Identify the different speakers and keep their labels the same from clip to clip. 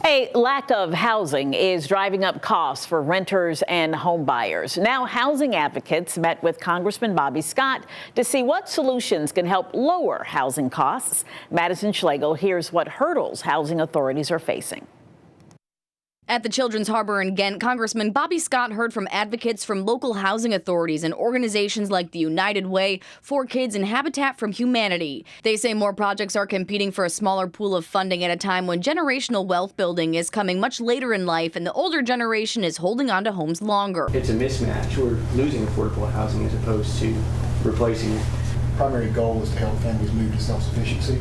Speaker 1: A lack of housing is driving up costs for renters and home buyers. Now, housing advocates met with Congressman Bobby Scott to see what solutions can help lower housing costs. Madison Schlegel hears what hurdles housing authorities are facing.
Speaker 2: At the Children's Harbor in Ghent, Congressman Bobby Scott heard from advocates from local housing authorities and organizations like the United Way, For Kids, and Habitat for Humanity. They say more projects are competing for a smaller pool of funding at a time when generational wealth building is coming much later in life and the older generation is holding on to homes longer.
Speaker 3: It's a mismatch. We're losing affordable housing as opposed to replacing it.
Speaker 4: Primary goal is to help families move to self-sufficiency.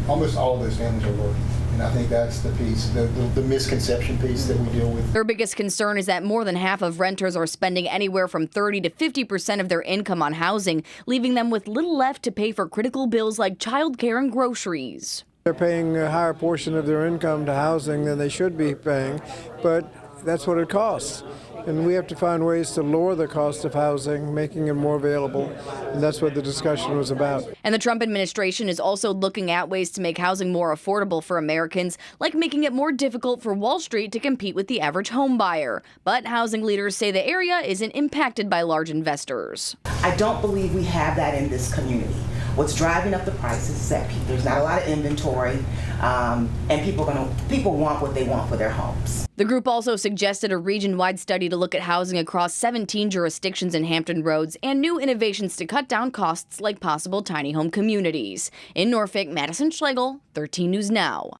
Speaker 4: Almost all of those families are working. And I think that's the piece, the misconception piece that we deal with.
Speaker 2: Their biggest concern is that more than half of renters are spending anywhere from 30% to 50% of their income on housing, leaving them with little left to pay for critical bills like childcare and groceries.
Speaker 5: They're paying a higher portion of their income to housing than they should be paying, but that's what it costs. And we have to find ways to lower the cost of housing, making it more available. And that's what the discussion was about.
Speaker 2: And the Trump administration is also looking at ways to make housing more affordable for Americans, like making it more difficult for Wall Street to compete with the average home buyer. But housing leaders say the area isn't impacted by large investors.
Speaker 6: I don't believe we have that in this community. What's driving up the prices is that there's not a lot of inventory, and people want what they want for their homes.
Speaker 2: The group also suggested a region-wide study to look at housing across 17 jurisdictions in Hampton Roads and new innovations to cut down costs like possible tiny home communities. In Norfolk, Madison Schlegel, 13 News Now.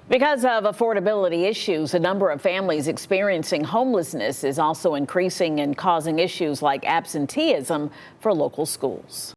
Speaker 1: Because of affordability issues, the number of families experiencing homelessness is also increasing and causing issues like absenteeism for local schools.